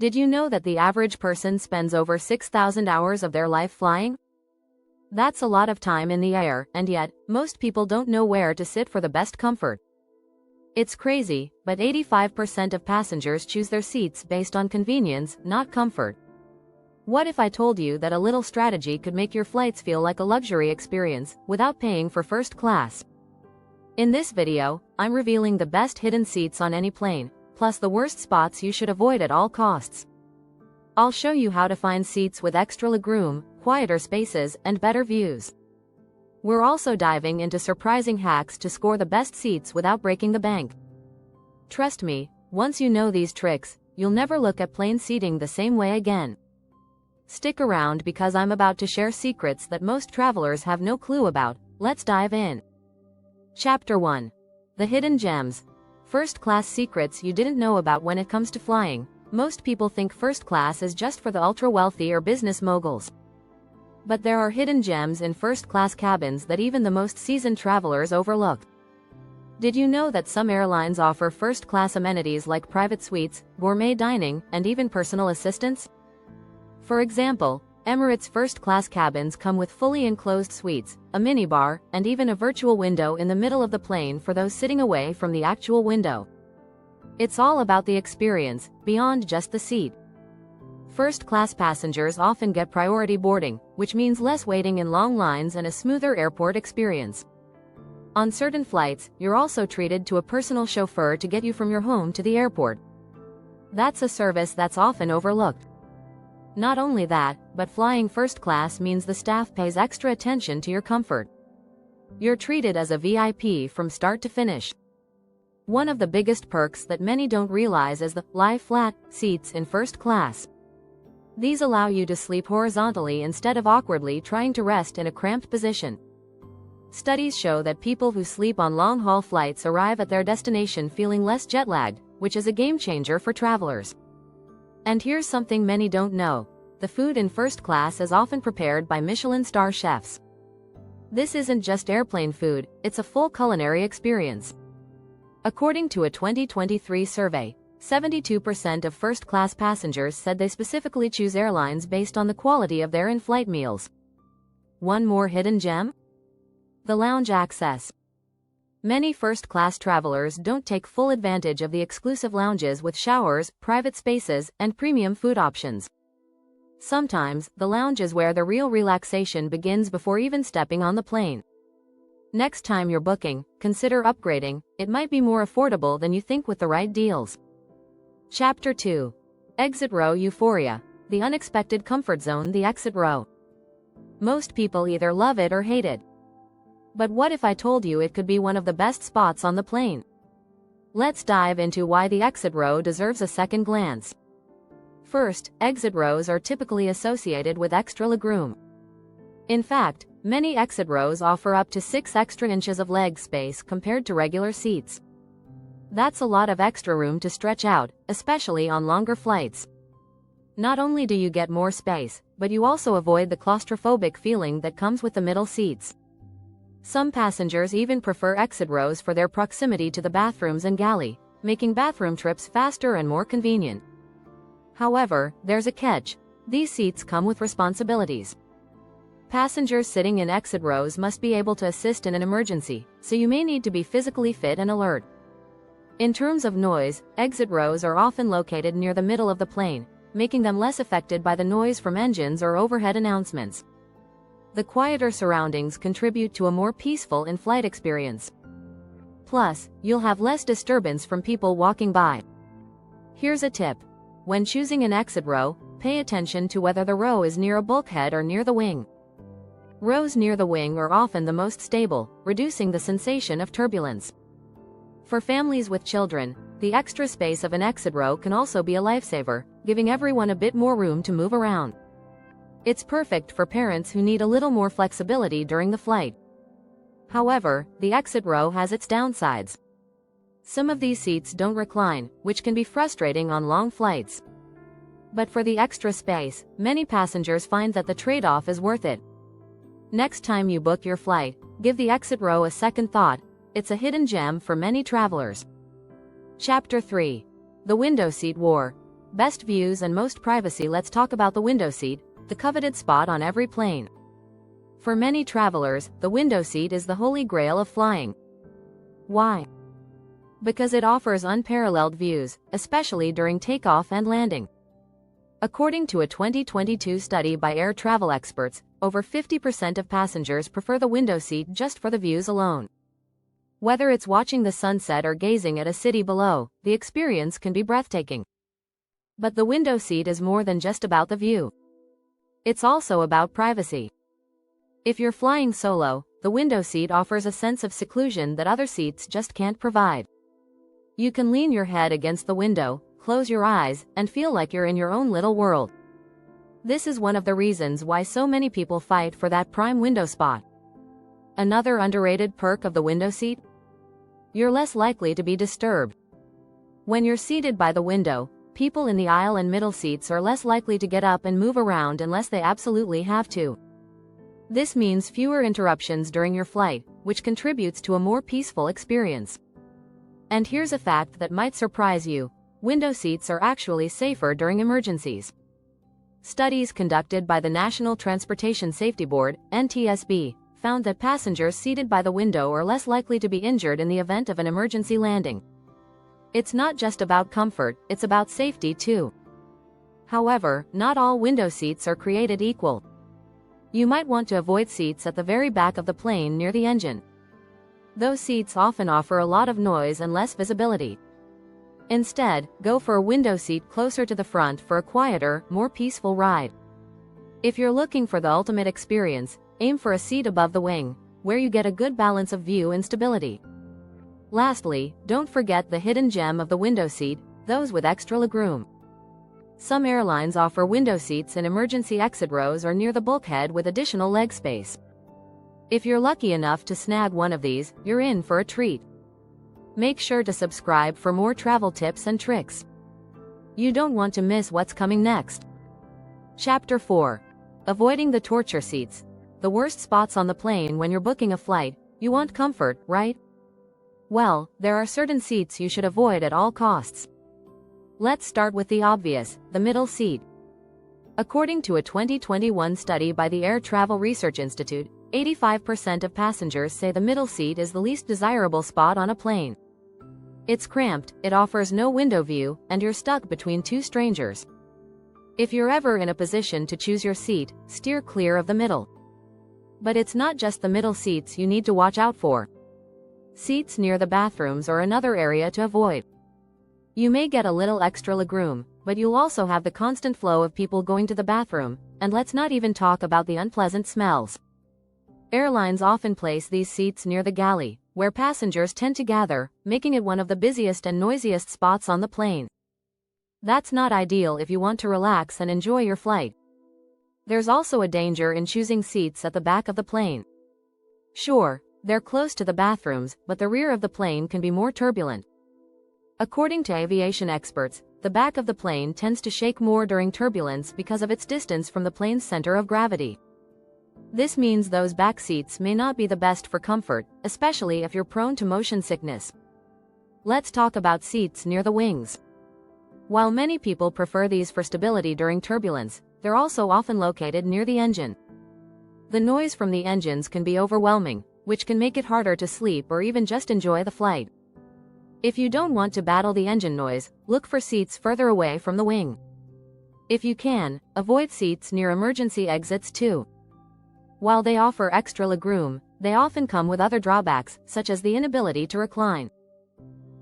Did you know that the average person spends over 6,000 hours of their life flying? That's a lot of time in the air, and yet, most people don't know where to sit for the best comfort. It's crazy, but 85% of passengers choose their seats based on convenience, not comfort. What if I told you that a little strategy could make your flights feel like a luxury experience, without paying for first class? In this video, I'm revealing the best hidden seats on any plane, plus the worst spots you should avoid at all costs. I'll show you how to find seats with extra legroom, quieter spaces, and better views. We're also diving into surprising hacks to score the best seats without breaking the bank. Trust me, once you know these tricks, you'll never look at plane seating the same way again. Stick around because I'm about to share secrets that most travelers have no clue about. Let's dive in. Chapter 1. The Hidden Gems. First-class secrets you didn't know about when it comes to flying. Most people think first class is just for the ultra-wealthy or business moguls. But there are hidden gems in first-class cabins that even the most seasoned travelers overlook. Did you know that some airlines offer first-class amenities like private suites, gourmet dining, and even personal assistants? For example, Emirates first-class cabins come with fully enclosed suites, a minibar, and even a virtual window in the middle of the plane for those sitting away from the actual window. It's all about the experience, beyond just the seat. First-class passengers often get priority boarding, which means less waiting in long lines and a smoother airport experience. On certain flights, you're also treated to a personal chauffeur to get you from your home to the airport. That's a service that's often overlooked. Not only that, but flying first class means the staff pays extra attention to your comfort. You're treated as a VIP from start to finish. One of the biggest perks that many don't realize is the lie flat seats in first class. These allow you to sleep horizontally instead of awkwardly trying to rest in a cramped position. Studies show that people who sleep on long-haul flights arrive at their destination feeling less jet-lagged, which is a game-changer for travelers. And here's something many don't know. The food in first class is often prepared by Michelin star chefs. This isn't just airplane food, it's a full culinary experience. According to a 2023 survey, 72% of first-class passengers said they specifically choose airlines based on the quality of their in-flight meals. One more hidden gem? The lounge access. Many first-class travelers don't take full advantage of the exclusive lounges with showers, private spaces, and premium food options. Sometimes, the lounge is where the real relaxation begins before even stepping on the plane. Next time you're booking, consider upgrading. It might be more affordable than you think with the right deals. Chapter 2. Exit Row Euphoria. The unexpected comfort zone, the exit row. Most people either love it or hate it. But what if I told you it could be one of the best spots on the plane? Let's dive into why the exit row deserves a second glance. First, exit rows are typically associated with extra legroom. In fact, many exit rows offer up to 6 extra inches of leg space compared to regular seats. That's a lot of extra room to stretch out, especially on longer flights. Not only do you get more space, but you also avoid the claustrophobic feeling that comes with the middle seats. Some passengers even prefer exit rows for their proximity to the bathrooms and galley, making bathroom trips faster and more convenient. However, there's a catch. These seats come with responsibilities. Passengers sitting in exit rows must be able to assist in an emergency, so you may need to be physically fit and alert. In terms of noise, exit rows are often located near the middle of the plane, making them less affected by the noise from engines or overhead announcements. The quieter surroundings contribute to a more peaceful in-flight experience. Plus, you'll have less disturbance from people walking by. Here's a tip. When choosing an exit row, pay attention to whether the row is near a bulkhead or near the wing. Rows near the wing are often the most stable, reducing the sensation of turbulence. For families with children, the extra space of an exit row can also be a lifesaver, giving everyone a bit more room to move around. It's perfect for parents who need a little more flexibility during the flight. However, the exit row has its downsides. Some of these seats don't recline, which can be frustrating on long flights. But for the extra space, many passengers find that the trade-off is worth it. Next time you book your flight, give the exit row a second thought. It's a hidden gem for many travelers. Chapter 3. The Window Seat War. Best views and most privacy. Let's talk about the window seat, the coveted spot on every plane. For many travelers, the window seat is the holy grail of flying. Why? Because it offers unparalleled views, especially during takeoff and landing. According to a 2022 study by air travel experts, over 50% of passengers prefer the window seat just for the views alone. Whether it's watching the sunset or gazing at a city below, the experience can be breathtaking. But the window seat is more than just about the view. It's also about privacy. If you're flying solo, the window seat offers a sense of seclusion that other seats just can't provide. You can lean your head against the window, close your eyes, and feel like you're in your own little world. This is one of the reasons why so many people fight for that prime window spot. Another underrated perk of the window seat? You're less likely to be disturbed. When you're seated by the window, people in the aisle and middle seats are less likely to get up and move around unless they absolutely have to. This means fewer interruptions during your flight, which contributes to a more peaceful experience. And here's a fact that might surprise you: window seats are actually safer during emergencies. Studies conducted by the National Transportation Safety Board, NTSB, found that passengers seated by the window are less likely to be injured in the event of an emergency landing. It's not just about comfort, it's about safety too. However, not all window seats are created equal. You might want to avoid seats at the very back of the plane near the engine. Those seats often offer a lot of noise and less visibility. Instead, go for a window seat closer to the front for a quieter, more peaceful ride. If you're looking for the ultimate experience, aim for a seat above the wing, where you get a good balance of view and stability. Lastly, don't forget the hidden gem of the window seat, those with extra legroom. Some airlines offer window seats in emergency exit rows or near the bulkhead with additional leg space. If you're lucky enough to snag one of these, you're in for a treat. Make sure to subscribe for more travel tips and tricks. You don't want to miss what's coming next. Chapter 4. Avoiding the torture seats. The worst spots on the plane. When you're booking a flight, you want comfort, right? Well, there are certain seats you should avoid at all costs. Let's start with the obvious, the middle seat. According to a 2021 study by the Air Travel Research Institute, 85% of passengers say the middle seat is the least desirable spot on a plane. It's cramped, it offers no window view, and you're stuck between two strangers. If you're ever in a position to choose your seat, steer clear of the middle. But it's not just the middle seats you need to watch out for. Seats near the bathrooms are another area to avoid. You may get a little extra legroom, but you'll also have the constant flow of people going to the bathroom, and let's not even talk about the unpleasant smells. Airlines often place these seats near the galley, where passengers tend to gather, making it one of the busiest and noisiest spots on the plane. That's not ideal if you want to relax and enjoy your flight. There's also a danger in choosing seats at the back of the plane. Sure, they're close to the bathrooms, but the rear of the plane can be more turbulent. According to aviation experts, the back of the plane tends to shake more during turbulence because of its distance from the plane's center of gravity. This means those back seats may not be the best for comfort, especially if you're prone to motion sickness. Let's talk about seats near the wings. While many people prefer these for stability during turbulence, they're also often located near the engine. The noise from the engines can be overwhelming, which can make it harder to sleep or even just enjoy the flight. If you don't want to battle the engine noise, look for seats further away from the wing. If you can, avoid seats near emergency exits too. While they offer extra legroom, they often come with other drawbacks, such as the inability to recline.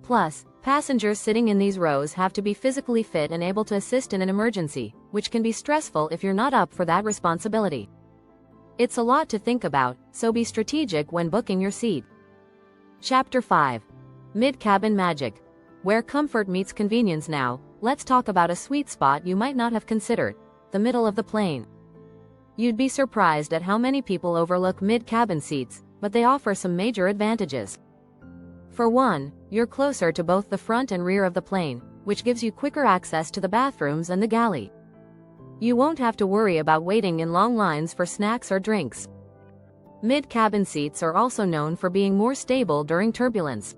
Plus, passengers sitting in these rows have to be physically fit and able to assist in an emergency, which can be stressful if you're not up for that responsibility. It's a lot to think about, so be strategic when booking your seat. Chapter 5. Mid-cabin magic. Where comfort meets convenience. Now, let's talk about a sweet spot you might not have considered: the middle of the plane. You'd be surprised at how many people overlook mid-cabin seats, but they offer some major advantages. For one, you're closer to both the front and rear of the plane, which gives you quicker access to the bathrooms and the galley. You won't have to worry about waiting in long lines for snacks or drinks. Mid-cabin seats are also known for being more stable during turbulence.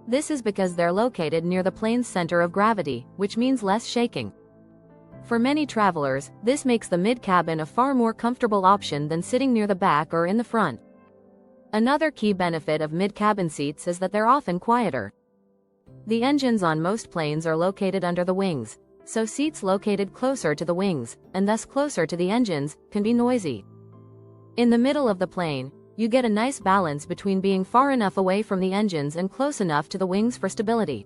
This is because they're located near the plane's center of gravity, which means less shaking. For many travelers, this makes the mid-cabin a far more comfortable option than sitting near the back or in the front. Another key benefit of mid-cabin seats is that they're often quieter. The engines on most planes are located under the wings, so seats located closer to the wings, and thus closer to the engines, can be noisy. In the middle of the plane, you get a nice balance between being far enough away from the engines and close enough to the wings for stability.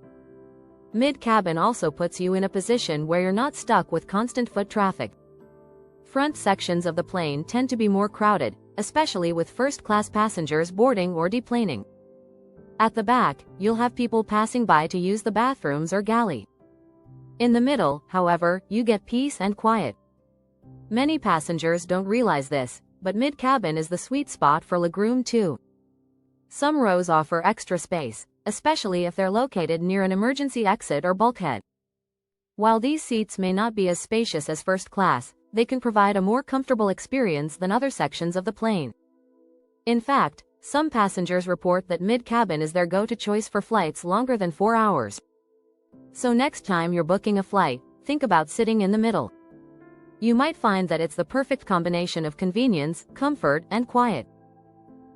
Mid-cabin also puts you in a position where you're not stuck with constant foot traffic. Front sections of the plane tend to be more crowded, especially with first-class passengers boarding or deplaning. At the back, you'll have people passing by to use the bathrooms or galley. In the middle, however, you get peace and quiet. Many passengers don't realize this, but mid-cabin is the sweet spot for legroom too. Some rows offer extra space, especially if they're located near an emergency exit or bulkhead. While these seats may not be as spacious as first class, they can provide a more comfortable experience than other sections of the plane. In fact, some passengers report that mid-cabin is their go-to choice for flights longer than 4 hours. So next time you're booking a flight, think about sitting in the middle. You might find that it's the perfect combination of convenience, comfort, and quiet.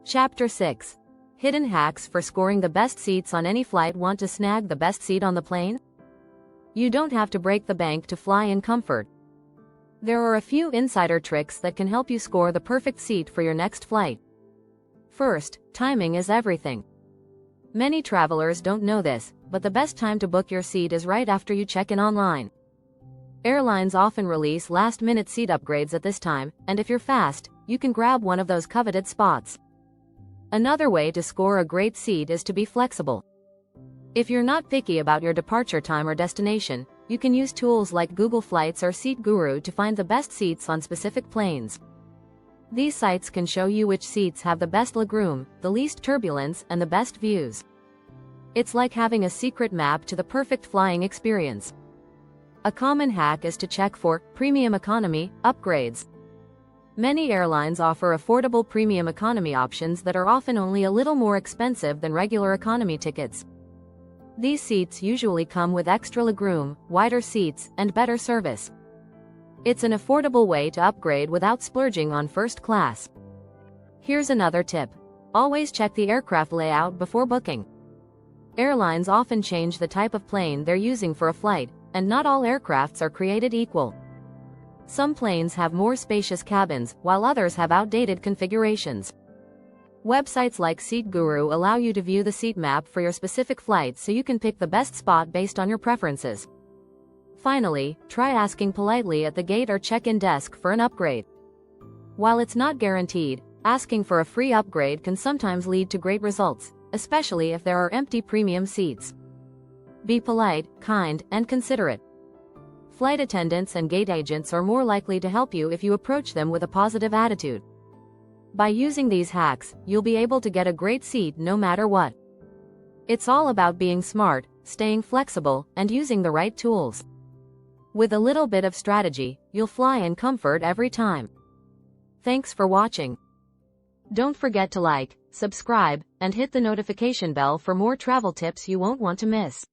Chapter 6. Hidden hacks for scoring the best seats on any flight. Want to snag the best seat on the plane? You don't have to break the bank to fly in comfort. There are a few insider tricks that can help you score the perfect seat for your next flight. First, timing is everything. Many travelers don't know this, but the best time to book your seat is right after you check in online. Airlines often release last-minute seat upgrades at this time, and if you're fast, you can grab one of those coveted spots. Another way to score a great seat is to be flexible. If you're not picky about your departure time or destination, you can use tools like Google Flights or Seat Guru to find the best seats on specific planes. These sites can show you which seats have the best legroom, the least turbulence, and the best views. It's like having a secret map to the perfect flying experience. A common hack is to check for premium economy upgrades. Many airlines offer affordable premium economy options that are often only a little more expensive than regular economy tickets. These seats usually come with extra legroom, wider seats, and better service. It's an affordable way to upgrade without splurging on first class. Here's another tip. Always check the aircraft layout before booking. Airlines often change the type of plane they're using for a flight, and not all aircrafts are created equal. Some planes have more spacious cabins, while others have outdated configurations. Websites like Seat Guru allow you to view the seat map for your specific flight so you can pick the best spot based on your preferences. Finally, try asking politely at the gate or check-in desk for an upgrade. While it's not guaranteed, asking for a free upgrade can sometimes lead to great results, especially if there are empty premium seats. Be polite, kind, and considerate. Flight attendants and gate agents are more likely to help you if you approach them with a positive attitude. By using these hacks, you'll be able to get a great seat no matter what. It's all about being smart, staying flexible, and using the right tools. With a little bit of strategy, you'll fly in comfort every time. Thanks for watching. Don't forget to like, subscribe, and hit the notification bell for more travel tips you won't want to miss.